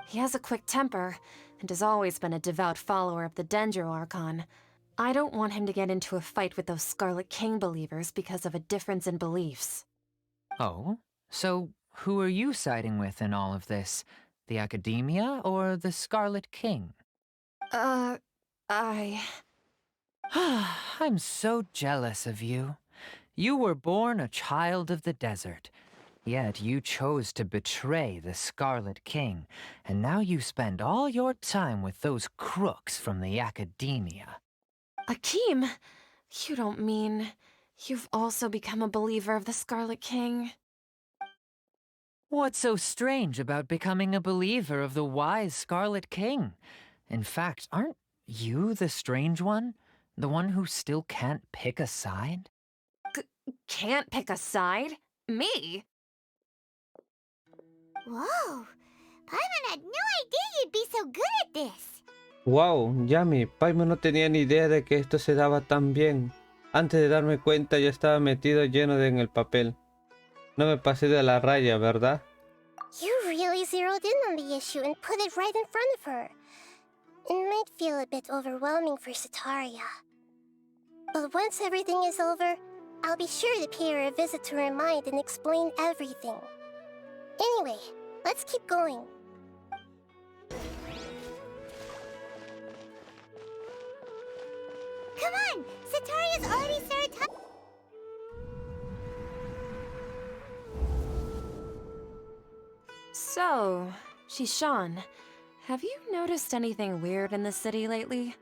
He has a quick temper and has always been a devout follower of the Dendro Archon. I don't want him to get into a fight with those Scarlet King believers because of a difference in beliefs. Oh? So who are you siding with in all of this? The Academia or the Scarlet King? I'm so jealous of you. You were born a child of the desert, yet you chose to betray the Scarlet King, and now you spend all your time with those crooks from the Academia. Akeem, you don't mean you've also become a believer of the Scarlet King? What's so strange about becoming a believer of the wise Scarlet King? In fact, aren't you the strange one? The one who still can't pick a side? Can't pick a side? Me? Whoa! Paimon had no idea you'd be so good at this! Wow, Yami, Paimon no tenía ni idea de que esto se daba tan bien. Antes de darme cuenta ya estaba metido lleno en el papel. No me pasé de la raya, ¿verdad? You really zeroed in on the issue and put it right in front of her. It might feel a bit overwhelming for Sitaria. But once everything is over, I'll be sure to pay her a visit to remind and explain everything. Anyway, let's keep going. Come on! Sitaria's already started talking. So, Shishan, have you noticed anything weird in the city lately?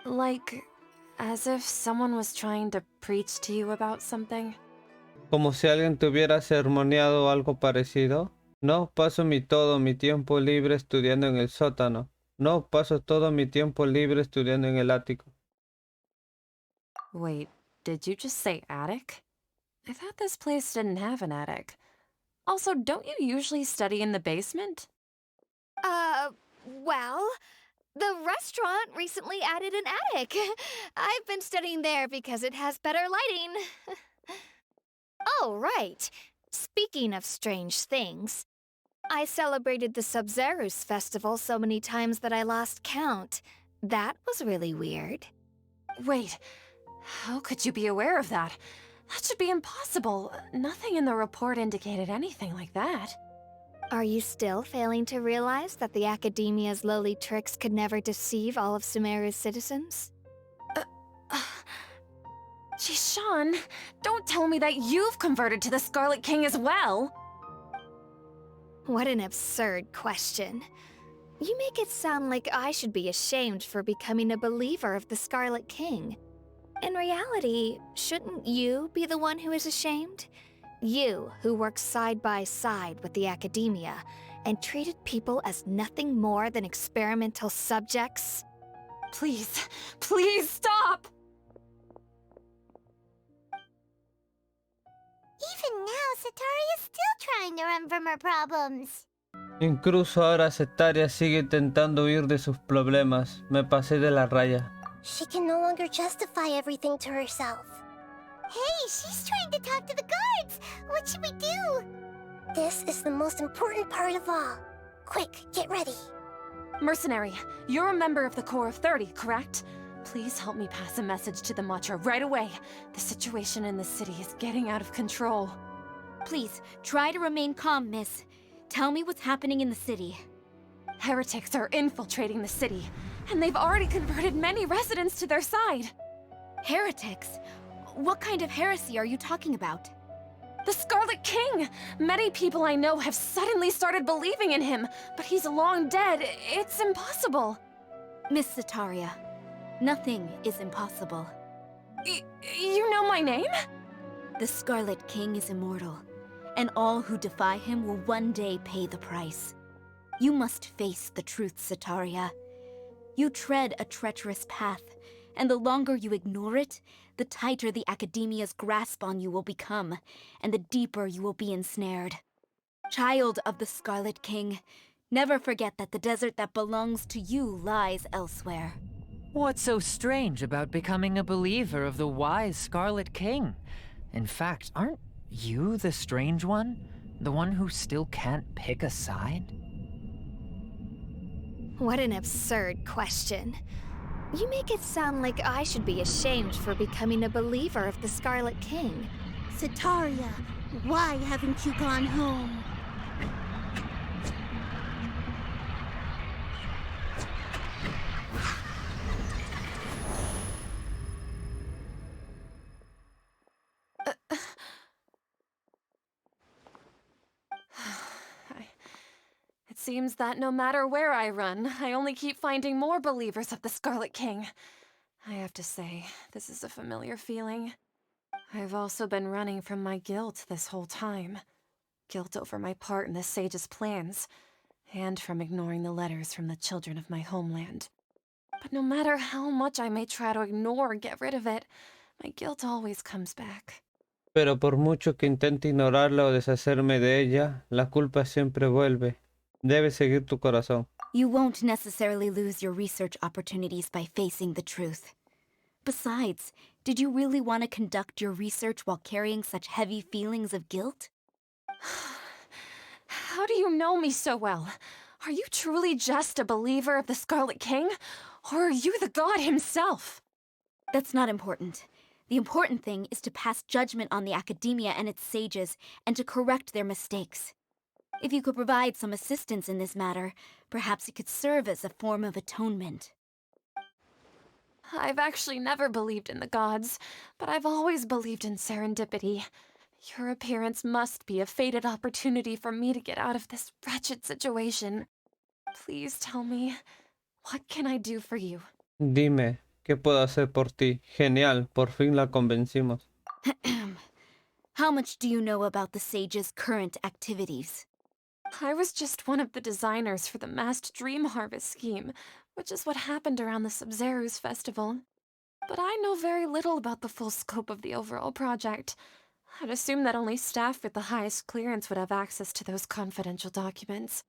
Like, As if someone was trying to preach to you about something. Como si alguien te hubiera sermoneado o algo parecido. No, paso todo mi tiempo libre estudiando en el sótano. No, paso todo mi tiempo libre estudiando en el ático. Wait, did you just say attic? I thought this place didn't have an attic. Also, don't you usually study in the basement? Well, the restaurant recently added an attic. I've been studying there because it has better lighting. Oh, right. Speaking of strange things, I celebrated the Sub-Zerus festival so many times that I lost count. That was really weird. Wait, how could you be aware of that? That should be impossible. Nothing in the report indicated anything like that. Are you still failing to realize that the Academia's lowly tricks could never deceive all of Sumeru's citizens? Jishan, don't tell me that you've converted to the Scarlet King as well! What an absurd question. You make it sound like I should be ashamed for becoming a believer of the Scarlet King. In reality, shouldn't you be the one who is ashamed? You, who worked side by side with the Academia and treated people as nothing more than experimental subjects? Please, please stop! Even now, Satari is still trying to run from her problems. Incluso ahora Cetaria sigue intentando huir de sus problemas. Me pasé de la raya. She can no longer justify everything to herself. Hey, she's trying to talk to the guards! What should we do? This is the most important part of all. Quick, get ready. Mercenary, you're a member of the Corps of 30, correct? Please help me pass a message to the Matcha right away. The situation in the city is getting out of control. Please, try to remain calm, miss. Tell me what's happening in the city. Heretics are infiltrating the city, and they've already converted many residents to their side. Heretics? What kind of heresy are you talking about? The Scarlet King! Many people I know have suddenly started believing in him, but he's long dead. It's impossible. Miss Sataria, nothing is impossible. You know my name? The Scarlet King is immortal, and all who defy him will one day pay the price. You must face the truth, Sataria. You tread a treacherous path, and the longer you ignore it, the tighter the Academia's grasp on you will become, and the deeper you will be ensnared. Child of the Scarlet King, never forget that the desert that belongs to you lies elsewhere. What's so strange about becoming a believer of the wise Scarlet King? In fact, aren't you the strange one? The one who still can't pick a side? What an absurd question. You make it sound like I should be ashamed for becoming a believer of the Scarlet King. Sataria, why haven't you gone home? It seems that no matter where I run, I only keep finding more believers of the Scarlet King. I have to say, this is a familiar feeling. I've also been running from my guilt this whole time. Guilt over my part in the Sage's plans, and from ignoring the letters from the children of my homeland. But no matter how much I may try to ignore or get rid of it, my guilt always comes back. Pero por mucho que intente ignorarla o deshacerme de ella, la culpa siempre vuelve. Debes seguir tu corazón. You won't necessarily lose your research opportunities by facing the truth. Besides, did you really want to conduct your research while carrying such heavy feelings of guilt? How do you know me so well? Are you truly just a believer of the Scarlet King? Or are you the god himself? That's not important. The important thing is to pass judgment on the Academia and its sages, and to correct their mistakes. If you could provide some assistance in this matter, perhaps it could serve as a form of atonement. I've actually never believed in the gods, but I've always believed in serendipity. Your appearance must be a fated opportunity for me to get out of this wretched situation. Please tell me, what can I do for you? Dime, ¿Qué puedo hacer por ti? Genial, por fin la convencimos. How much do you know about the sage's current activities? I was just one of the designers for the massed dream harvest scheme, which is what happened around the Sub-Zero's festival. But I know very little about the full scope of the overall project. I'd assume that only staff with the highest clearance would have access to those confidential documents.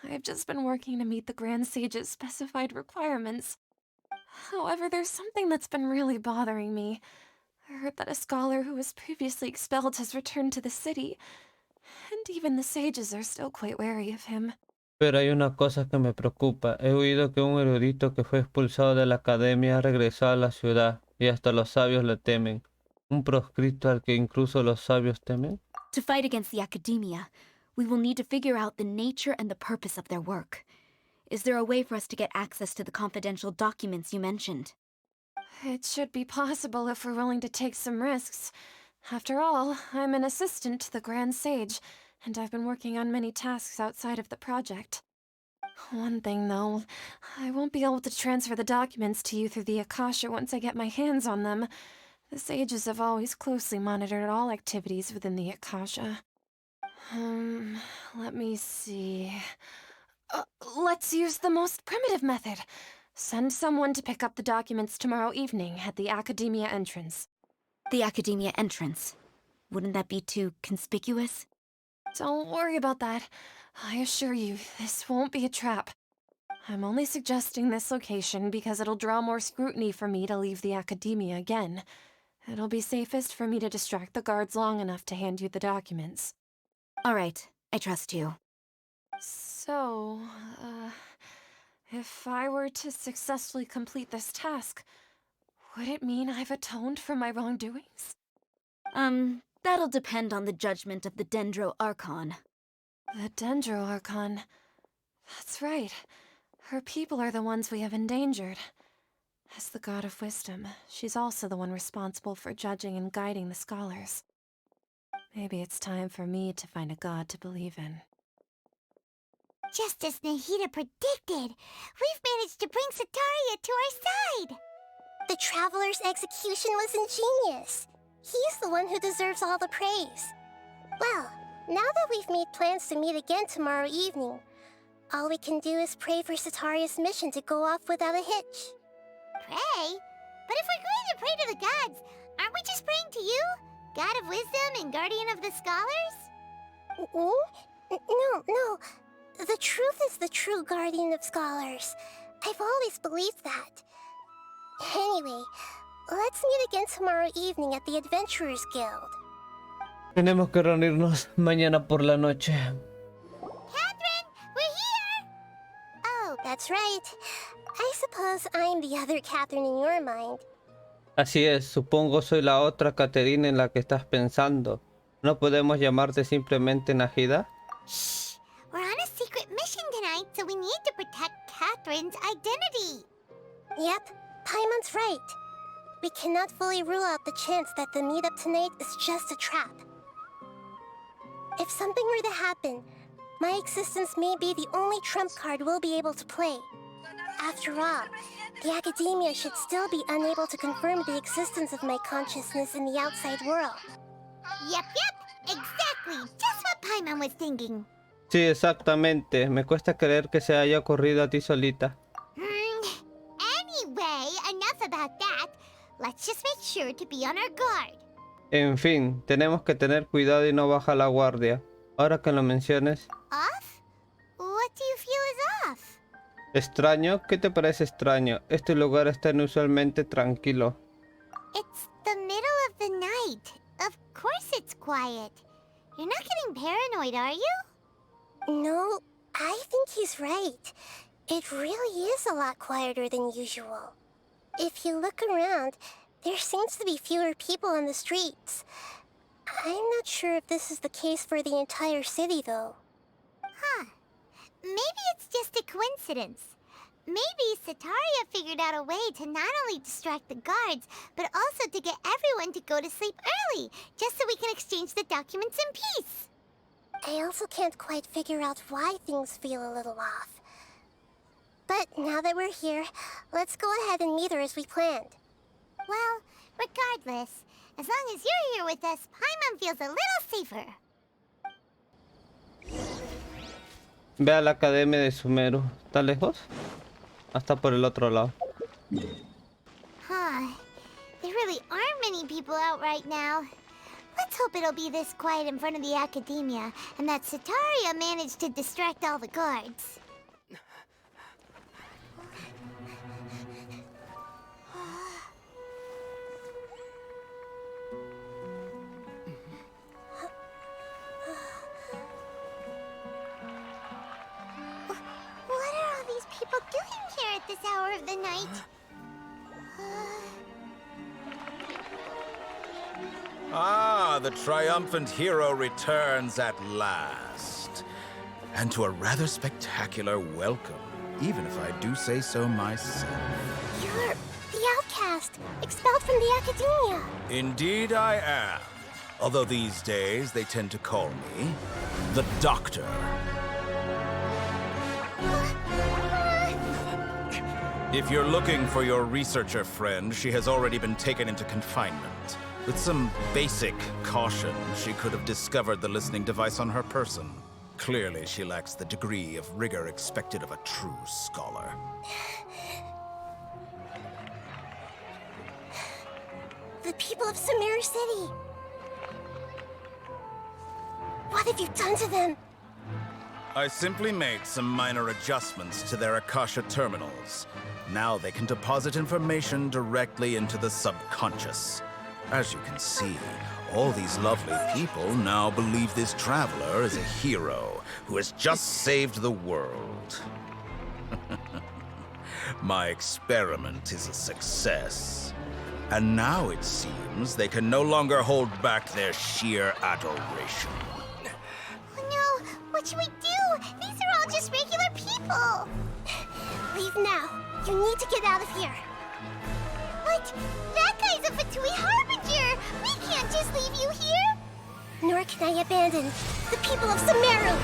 I've just been working to meet the Grand Sage's specified requirements. However, there's something that's been really bothering me. I heard that a scholar who was previously expelled has returned to the city, and even the sages are still quite wary of him. Pero hay una cosa que me preocupa. He oído que un erudito que fue expulsado de la academia regresó a la ciudad y hasta los sabios le temen. ¿Un proscrito al que incluso los sabios temen? To fight against the academia, we will need to figure out the nature and the purpose of their work. Is there a way for us to get access to the confidential documents you mentioned? It should be possible if we're willing to take some risks. After all, I'm an assistant to the Grand Sage, and I've been working on many tasks outside of the project. One thing, though, I won't be able to transfer the documents to you through the Akasha once I get my hands on them. The sages have always closely monitored all activities within the Akasha. Let me see. Let's use the most primitive method. Send someone to pick up the documents tomorrow evening at the Academia entrance. The academia entrance. Wouldn't that be too conspicuous? Don't worry about that. I assure you, this won't be a trap. I'm only suggesting this location because it'll draw more scrutiny for me to leave the Academia again. It'll be safest for me to distract the guards long enough to hand you the documents. All right, I trust you. So, if I were to successfully complete this task, would it mean I've atoned for my wrongdoings? That'll depend on the judgment of the Dendro Archon. The Dendro Archon. That's right. Her people are the ones we have endangered. As the God of Wisdom, she's also the one responsible for judging and guiding the scholars. Maybe it's time for me to find a god to believe in. Just as Nahida predicted, we've managed to bring Sataria to our side! The Traveler's execution was ingenious. He's the one who deserves all the praise. Well, now that we've made plans to meet again tomorrow evening, all we can do is pray for Sataria's mission to go off without a hitch. Pray? But if we're going to pray to the gods, aren't we just praying to you? God of Wisdom and Guardian of the Scholars? No. The truth is the true Guardian of Scholars. I've always believed that. Anyway, let's meet again tomorrow evening at the Adventurers Guild. Tenemos que reunirnos mañana por la noche. Catherine, we're here! Oh, that's right. I suppose I'm the other Catherine in your mind. Así es, supongo soy la otra Caterina en la que estás pensando. ¿No podemos llamarte simplemente Nahida? Shh! We're on a secret mission tonight, so we need to protect Catherine's identity. Yep, Paimon's right. We cannot fully rule out the chance that the meetup tonight is just a trap. If something were to happen, my existence may be the only trump card we'll be able to play. After all, the Academia should still be unable to confirm the existence of my consciousness in the outside world. Yep, exactly, just what Paimon was thinking. Sí, exactamente. Me cuesta creer que se haya ocurrido a ti solita. Anyway, enough about that. Let's just make sure to be on our guard. En fin, tenemos que tener cuidado y no bajar la guardia. Ahora que lo menciones. Off? What do you feel is off? ¿Extraño? ¿Qué te parece extraño? Este lugar está inusualmente tranquilo. It's the middle of the night. Of course it's quiet. You're not getting paranoid, are you? No, I think he's right. It really is a lot quieter than usual. If you look around, there seems to be fewer people on the streets. I'm not sure if this is the case for the entire city, though. Huh. Maybe it's just a coincidence. Maybe Sataria figured out a way to not only distract the guards, but also to get everyone to go to sleep early, just so we can exchange the documents in peace. I also can't quite figure out why things feel a little off. But now that we're here, let's go ahead and meet her as we planned. Well, regardless, as long as you're here with us, Paimon feels a little safer. Ve a la academia de Sumeru. ¿Está lejos? Hasta por el otro lado. Huh. There really aren't many people out right now. Let's hope it'll be this quiet in front of the academia, and that Sataria managed to distract all the guards. What are all these people doing here at this hour of the night? Ah, the triumphant hero returns at last. And to a rather spectacular welcome, even if I do say so myself. You're the outcast, expelled from the academia. Indeed I am. Although these days they tend to call me the Doctor. If you're looking for your researcher friend, she has already been taken into confinement. With some basic caution, she could have discovered the listening device on her person. Clearly, she lacks the degree of rigor expected of a true scholar. The people of Sumeru City. What have you done to them? I simply made some minor adjustments to their Akasha terminals. Now they can deposit information directly into the subconscious. As you can see, all these lovely people now believe this traveler is a hero who has just saved the world. My experiment is a success. And now it seems they can no longer hold back their sheer adoration. No, what should we do? These are all just regular people. Leave now. You need to get out of here. But that guy's a Fatui Harbinger! We can't just leave you here! Nor can I abandon the people of Sumeru.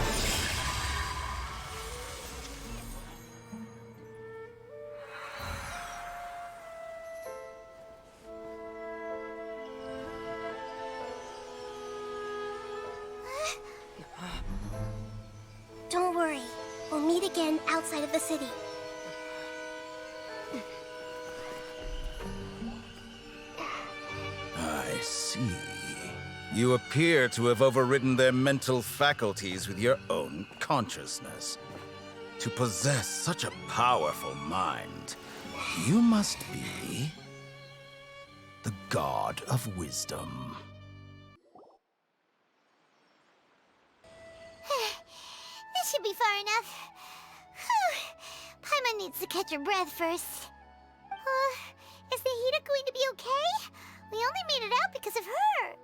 Don't worry. We'll meet again outside of the city. I see. You appear to have overridden their mental faculties with your own consciousness. To possess such a powerful mind, you must be the god of wisdom. This should be far enough. Paimon needs to catch her breath first. Is the Hida going to be okay? We only made it out because of her.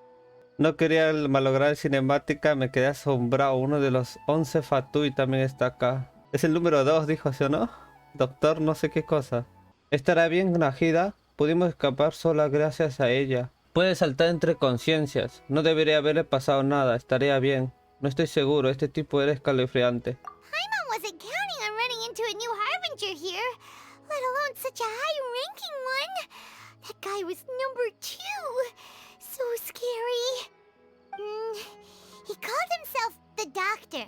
No quería malograr cinemática, me quedé asombrado. Uno de los 11 Fatui también está acá. Es el número 2, dijo, ¿sí o no? Doctor, no sé qué cosa. ¿Estará bien, Najida? Pudimos escapar sola gracias a ella. Puede saltar entre conciencias. No debería haberle pasado nada, estaría bien. No estoy seguro, este tipo era escalofriante. Paimon wasn't counting on running into a new Harbinger here, let alone such a high-ranking one. That guy was number 2. So scary. He called himself the Doctor.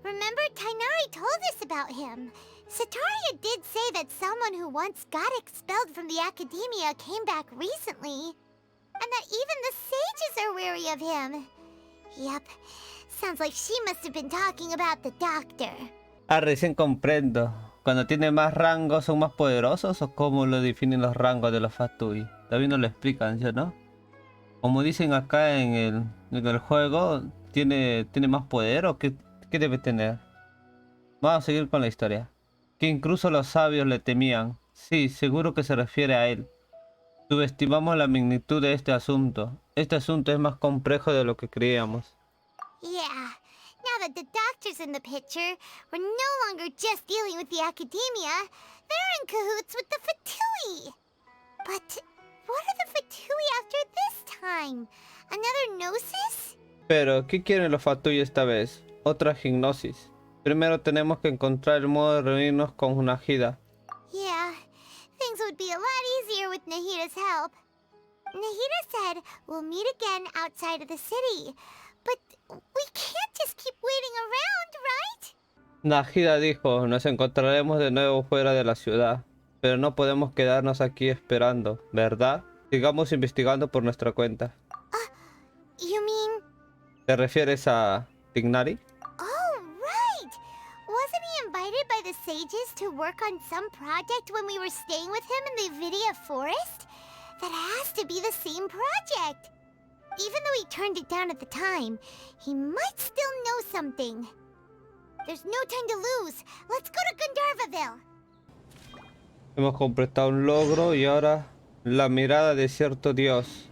Remember, Tainari told us about him. Sataria did say that someone who once got expelled from the academia came back recently. And that even the sages are wary of him. Yep, sounds like she must have been talking about the Doctor. Ah, recién comprendo. Cuando tiene más rangos, ¿son más poderosos o cómo lo definen los rangos de los Fatui? Todavía no lo explican, ¿sí o no? Como dicen acá en el juego, ¿tiene más poder o qué debe tener? Vamos a seguir con la historia. Que incluso los sabios le temían. Sí, seguro que se refiere a él. Subestimamos la magnitud de este asunto. Este asunto es más complejo de lo que creíamos. Yeah, now that the Doctor's in the picture, we're no longer just dealing with the academia. They're in cahoots with the Fatui. But what are the Fatui after this time? Another Gnosis? Pero, ¿qué quieren los Fatui esta vez? Otra hipnosis. Primero tenemos que encontrar el modo de reunirnos con Nahida. Yeah, things would be a lot easier with Nahida's help. Nahida said we'll meet again outside of the city. But we can't just keep waiting around, right? Nahida dijo, nos encontraremos de nuevo fuera de la ciudad, pero no podemos quedarnos aquí esperando, ¿verdad? Sigamos investigando por nuestra cuenta. You mean... ¿Te refieres a Tignari? Oh, right! Wasn't he invited by the sages to work on some project when we were staying with him in the Vidia forest? That has to be the same project! Even though he turned it down at the time, he might still know something. There's no time to lose. Let's go to Gandharvaville. Hemos completado un logro y ahora la mirada de cierto dios.